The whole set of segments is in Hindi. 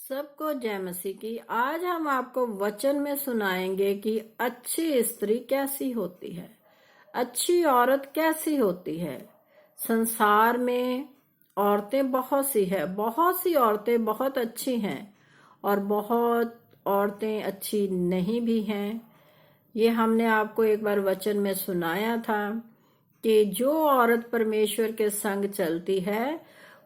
सबको जय मसीह की। आज हम आपको वचन में सुनाएंगे कि अच्छी स्त्री कैसी होती है, अच्छी औरत कैसी होती है। संसार में औरतें बहुत सी है, बहुत सी औरतें बहुत अच्छी हैं और बहुत औरतें अच्छी नहीं भी हैं। ये हमने आपको एक बार वचन में सुनाया था कि जो औरत परमेश्वर के संग चलती है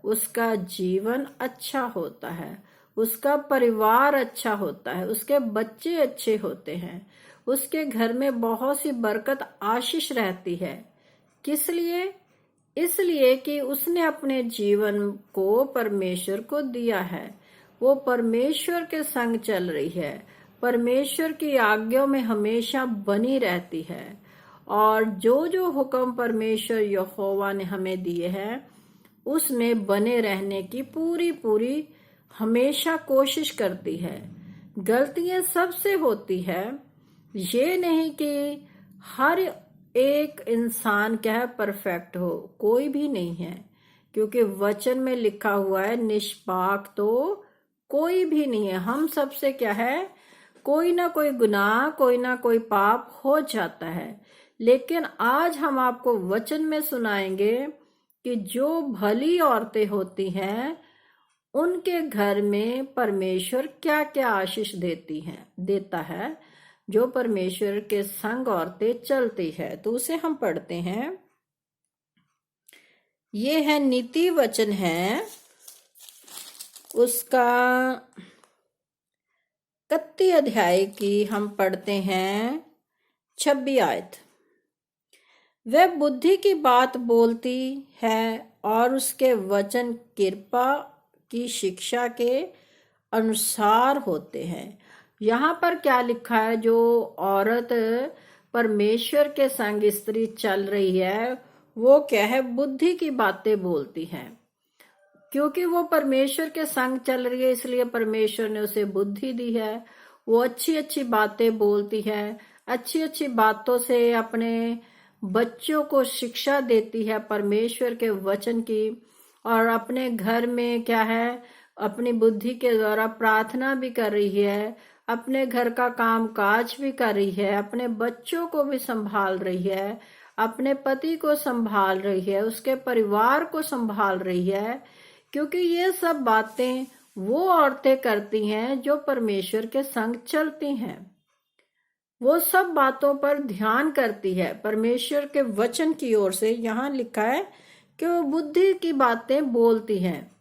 उसका जीवन अच्छा होता है, उसका परिवार अच्छा होता है, उसके बच्चे अच्छे होते हैं, उसके घर में बहुत सी बरकत आशीष रहती है। किस लिए? इसलिए कि उसने अपने जीवन को परमेश्वर को दिया है, वो परमेश्वर के संग चल रही है, परमेश्वर की आज्ञाओं में हमेशा बनी रहती है और जो जो हुक्म परमेश्वर यहोवा ने हमें दिए हैं उसमें बने रहने की पूरी पूरी हमेशा कोशिश करती है। गलतियां सबसे होती है, ये नहीं कि हर एक इंसान क्या है परफेक्ट हो, कोई भी नहीं है, क्योंकि वचन में लिखा हुआ है निष्पाक तो कोई भी नहीं है। हम सबसे क्या है, कोई ना कोई गुनाह, कोई ना कोई पाप हो जाता है। लेकिन आज हम आपको वचन में सुनाएंगे कि जो भली औरतें होती हैं उनके घर में परमेश्वर क्या क्या आशीष देता है। जो परमेश्वर के संग औरतें चलती है तो उसे हम पढ़ते हैं। ये है नीति वचन है, उसका 31 अध्याय की हम पढ़ते हैं 26 आयत। वह बुद्धि की बात बोलती है और उसके वचन कृपा की शिक्षा के अनुसार होते हैं। यहाँ पर क्या लिखा है, जो औरत परमेश्वर के संग स्त्री चल रही है वो क्या है, बुद्धि की बातें बोलती है। क्योंकि वो परमेश्वर के संग चल रही है इसलिए परमेश्वर ने उसे बुद्धि दी है। वो अच्छी अच्छी बातें बोलती है, अच्छी अच्छी बातों से अपने बच्चों को शिक्षा देती है परमेश्वर के वचन की, और अपने घर में क्या है, अपनी बुद्धि के द्वारा प्रार्थना भी कर रही है, अपने घर का काम काज भी कर रही है, अपने बच्चों को भी संभाल रही है, अपने पति को संभाल रही है, उसके परिवार को संभाल रही है। क्योंकि ये सब बातें वो औरतें करती हैं जो परमेश्वर के संग चलती हैं। वो सब बातों पर ध्यान करती है परमेश्वर के वचन की ओर से। यहाँ लिखा है कि वो बुद्धि की बातें बोलती हैं।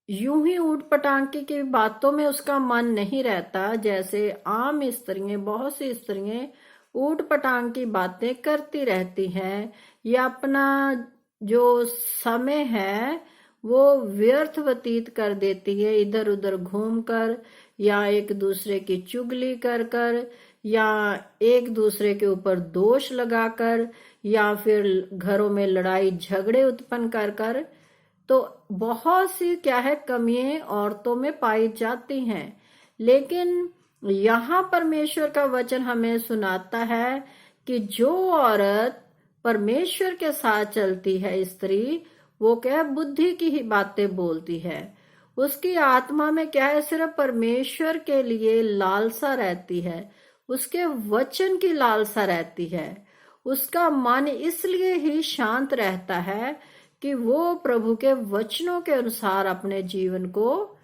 यूं ही ऊट पटांगी की बातों में उसका मन नहीं रहता, जैसे आम स्त्रियां, बहुत सी स्त्रियां ऊट पटांग की बातें करती रहती हैं या अपना जो समय है वो व्यर्थ व्यतीत कर देती है, इधर उधर घूमकर या एक दूसरे की चुगली कर कर या एक दूसरे के ऊपर दोष लगाकर या फिर घरों में लड़ाई झगड़े उत्पन्न कर कर। तो बहुत सी क्या है कमियां औरतों में पाई जाती हैं। लेकिन यहाँ परमेश्वर का वचन हमें सुनाता है कि जो औरत परमेश्वर के साथ चलती है स्त्री, वो क्या बुद्धि की ही बातें बोलती है। उसकी आत्मा में क्या है, सिर्फ परमेश्वर के लिए लालसा रहती है, उसके वचन की लालसा रहती है। उसका मन इसलिए ही शांत रहता है कि वो प्रभु के वचनों के अनुसार अपने जीवन को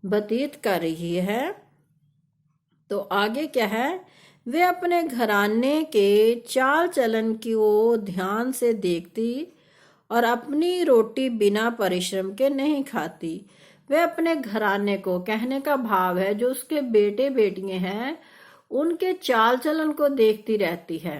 व्यतीत कर रही है। तो आगे क्या है, वे अपने घराने के चाल चलन की वो ध्यान से देखती और अपनी रोटी बिना परिश्रम के नहीं खाती। वे अपने घराने को, कहने का भाव है जो उसके बेटे बेटियां हैं, उनके चाल चलन को देखती रहती है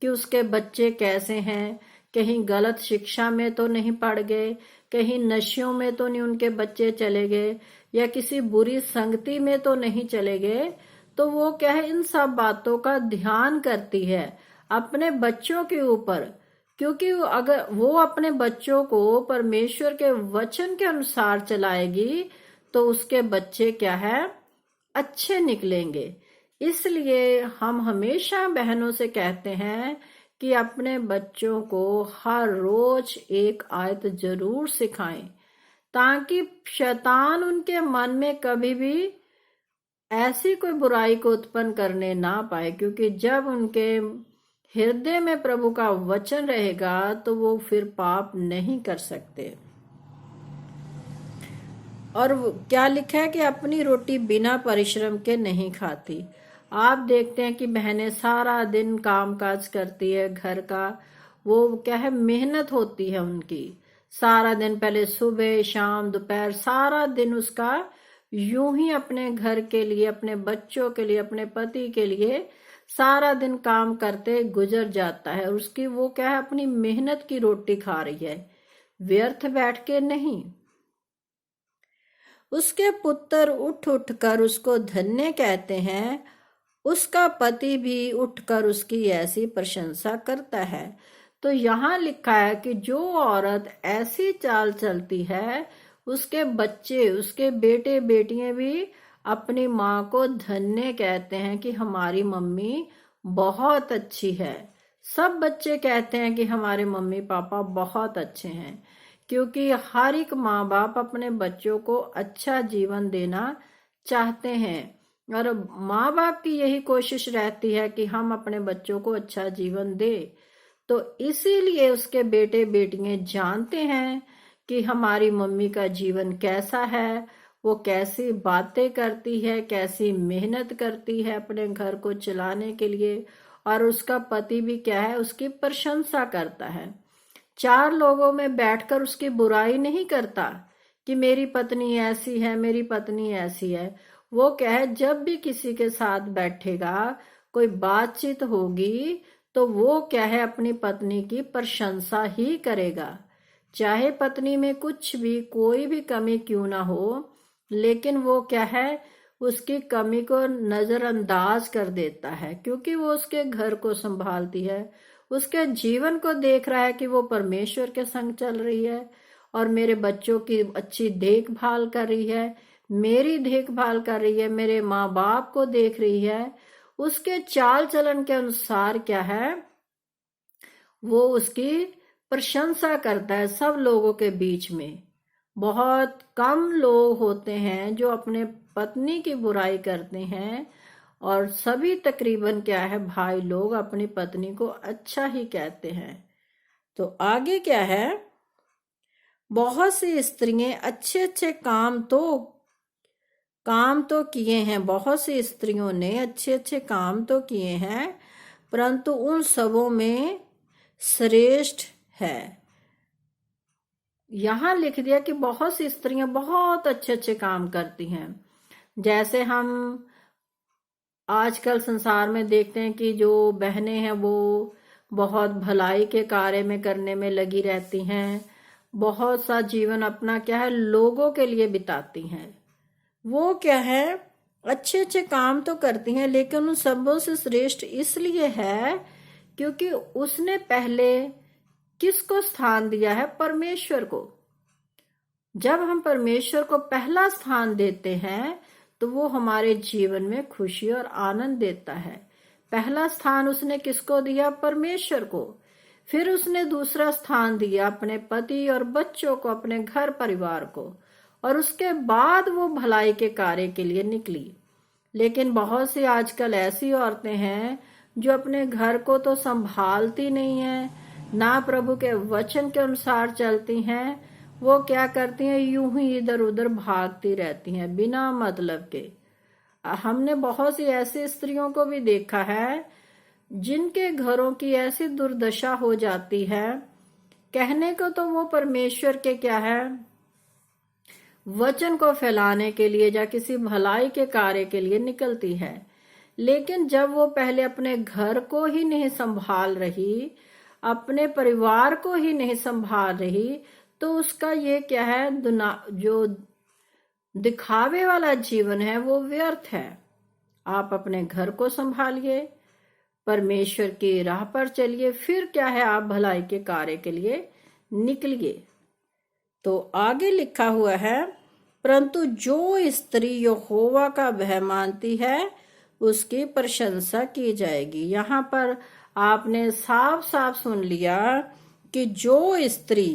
कि उसके बच्चे कैसे हैं, कहीं गलत शिक्षा में तो नहीं पड़ गए, कहीं नशों में तो नहीं उनके बच्चे चले गए, या किसी बुरी संगति में तो नहीं चले गए। तो वो क्या है, इन सब बातों का ध्यान करती है अपने बच्चों के ऊपर। क्योंकि अगर वो अपने बच्चों को परमेश्वर के वचन के अनुसार चलाएगी तो उसके बच्चे क्या है, अच्छे निकलेंगे। इसलिए हम हमेशा बहनों से कहते हैं कि अपने बच्चों को हर रोज एक आयत जरूर सिखाएं, ताकि शैतान उनके मन में कभी भी ऐसी कोई बुराई को उत्पन्न करने ना पाए, क्योंकि जब उनके हृदय में प्रभु का वचन रहेगा तो वो फिर पाप नहीं कर सकते। और क्या लिखा है कि अपनी रोटी बिना परिश्रम के नहीं खाती। आप देखते हैं कि बहनें सारा दिन काम काज करती है घर का, वो क्या है, मेहनत होती है उनकी सारा दिन, पहले सुबह शाम दोपहर सारा दिन उसका यूं ही अपने घर के लिए, अपने बच्चों के लिए, अपने पति के लिए सारा दिन काम करते गुजर जाता है। उसकी वो क्या है, अपनी मेहनत की रोटी खा रही है, व्यर्थ बैठ के नहीं। उसके पुत्र उठ उठ कर उसको धन्य कहते हैं, उसका पति भी उठकर उसकी ऐसी प्रशंसा करता है। तो यहाँ लिखा है कि जो औरत ऐसी चाल चलती है, उसके बच्चे, उसके बेटे बेटियां भी अपनी माँ को धन्य कहते हैं कि हमारी मम्मी बहुत अच्छी है। सब बच्चे कहते हैं कि हमारे मम्मी पापा बहुत अच्छे हैं, क्योंकि हर एक माँ बाप अपने बच्चों को अच्छा जीवन देना चाहते हैं और माँ बाप की यही कोशिश रहती है कि हम अपने बच्चों को अच्छा जीवन दे। तो इसीलिए उसके बेटे बेटियां जानते हैं कि हमारी मम्मी का जीवन कैसा है, वो कैसी बातें करती है, कैसी मेहनत करती है अपने घर को चलाने के लिए, और उसका पति भी क्या है, उसकी प्रशंसा करता है। चार लोगों में बैठकर उसकी बुराई नहीं करता कि मेरी पत्नी ऐसी है, मेरी पत्नी ऐसी है। वो क्या है, जब भी किसी के साथ बैठेगा, कोई बातचीत होगी, तो वो क्या है, अपनी पत्नी की प्रशंसा ही करेगा, चाहे पत्नी में कुछ भी कोई भी कमी क्यों ना हो, लेकिन वो क्या है, उसकी कमी को नजरअंदाज कर देता है, क्योंकि वो उसके घर को संभालती है, उसके जीवन को देख रहा है कि वो परमेश्वर के संग चल रही है और मेरे बच्चों की अच्छी देखभाल कर रही है, मेरी देखभाल कर रही है, मेरे माँ बाप को देख रही है। उसके चाल चलन के अनुसार क्या है, वो उसकी प्रशंसा करता है सब लोगों के बीच में। बहुत कम लोग होते हैं जो अपने पत्नी की बुराई करते हैं, और सभी तकरीबन क्या है, भाई लोग अपनी पत्नी को अच्छा ही कहते हैं। तो आगे क्या है, बहुत सी स्त्रियां अच्छे अच्छे काम तो किए हैं, बहुत सी स्त्रियों ने अच्छे अच्छे काम तो किए हैं, परंतु उन सबों में श्रेष्ठ है। यहाँ लिख दिया कि बहुत सी स्त्रियां बहुत अच्छे अच्छे काम करती हैं। जैसे हम आजकल संसार में देखते हैं कि जो बहनें हैं वो बहुत भलाई के कार्य में करने में लगी रहती हैं, बहुत सा जीवन अपना क्या है, लोगों के लिए बिताती हैं। वो क्या है, अच्छे अच्छे काम तो करती हैं, लेकिन उन सबों से श्रेष्ठ इसलिए है क्योंकि उसने पहले किसको स्थान दिया है, परमेश्वर को। जब हम परमेश्वर को पहला स्थान देते हैं तो वो हमारे जीवन में खुशी और आनंद देता है। पहला स्थान उसने किसको दिया, परमेश्वर को। फिर उसने दूसरा स्थान दिया अपने पति और बच्चों को, अपने घर परिवार को, और उसके बाद वो भलाई के कार्य के लिए निकली। लेकिन बहुत सी आजकल ऐसी औरतें हैं जो अपने घर को तो संभालती नहीं है, ना प्रभु के वचन के अनुसार चलती हैं। वो क्या करती हैं, यूं ही इधर उधर भागती रहती हैं बिना मतलब के। हमने बहुत सी ऐसी स्त्रियों को भी देखा है जिनके घरों की ऐसी दुर्दशा हो जाती है, कहने को तो वो परमेश्वर के क्या है, वचन को फैलाने के लिए या किसी भलाई के कार्य के लिए निकलती है, लेकिन जब वो पहले अपने घर को ही नहीं संभाल रही, अपने परिवार को ही नहीं संभाल रही, तो उसका ये क्या है, जो दिखावे वाला जीवन है वो व्यर्थ है। आप अपने घर को संभालिए, परमेश्वर की राह पर चलिए, फिर क्या है, आप भलाई के कार्य के लिए निकलिए। तो आगे लिखा हुआ है, परंतु जो स्त्री यहोवा का भय मानती है उसकी प्रशंसा की जाएगी। यहाँ पर आपने साफ साफ सुन लिया कि जो स्त्री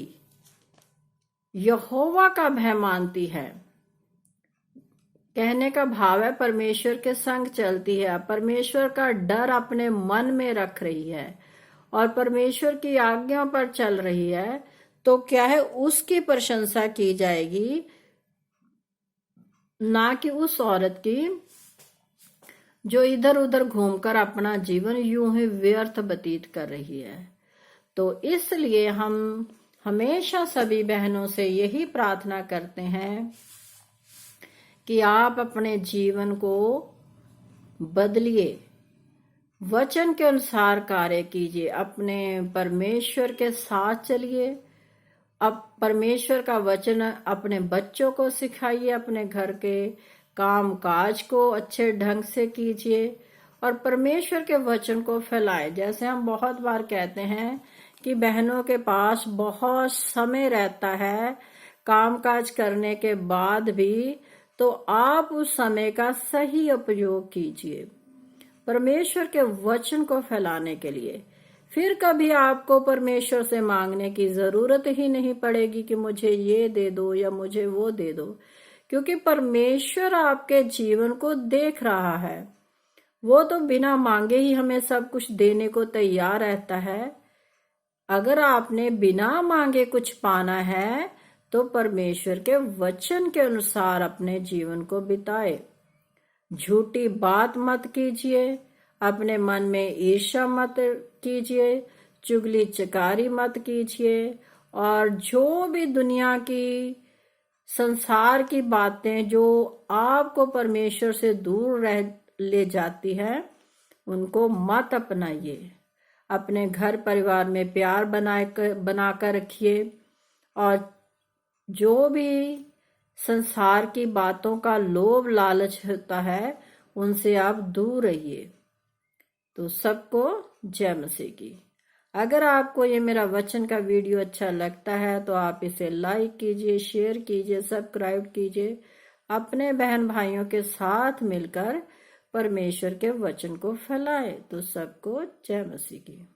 यहोवा का भय मानती है। कहने का भाव है परमेश्वर के संग चलती है, परमेश्वर का डर अपने मन में रख रही है और परमेश्वर की आज्ञा पर चल रही है, तो क्या है, उसकी प्रशंसा की जाएगी, ना कि उस औरत की जो इधर उधर घूमकर अपना जीवन यूं ही व्यर्थ व्यतीत कर रही है। तो इसलिए हम हमेशा सभी बहनों से यही प्रार्थना करते हैं कि आप अपने जीवन को बदलिए, वचन के अनुसार कार्य कीजिए, अपने परमेश्वर के साथ चलिए। अब परमेश्वर का वचन अपने बच्चों को सिखाइए, अपने घर के काम काज को अच्छे ढंग से कीजिए और परमेश्वर के वचन को फैलाए। जैसे हम बहुत बार कहते हैं कि बहनों के पास बहुत समय रहता है काम काज करने के बाद भी, तो आप उस समय का सही उपयोग कीजिए परमेश्वर के वचन को फैलाने के लिए। फिर कभी आपको परमेश्वर से मांगने की जरूरत ही नहीं पड़ेगी कि मुझे ये दे दो या मुझे वो दे दो, क्योंकि परमेश्वर आपके जीवन को देख रहा है। वो तो बिना मांगे ही हमें सब कुछ देने को तैयार रहता है। अगर आपने बिना मांगे कुछ पाना है तो परमेश्वर के वचन के अनुसार अपने जीवन को बिताए। झूठी बात मत कीजिए, अपने मन में ईर्ष्या मत कीजिए, चुगली चकारी मत कीजिए और जो भी दुनिया की संसार की बातें जो आपको परमेश्वर से दूर ले जाती है उनको मत अपनाइए। अपने घर परिवार में प्यार बनाकर रखिए और जो भी संसार की बातों का लोभ लालच होता है उनसे आप दूर रहिए। तो सबको जय मसीह की। अगर आपको ये मेरा वचन का वीडियो अच्छा लगता है तो आप इसे लाइक कीजिए, शेयर कीजिए, सब्सक्राइब कीजिए। अपने बहन भाइयों के साथ मिलकर परमेश्वर के वचन को फैलाएं। तो सबको जय मसीह की।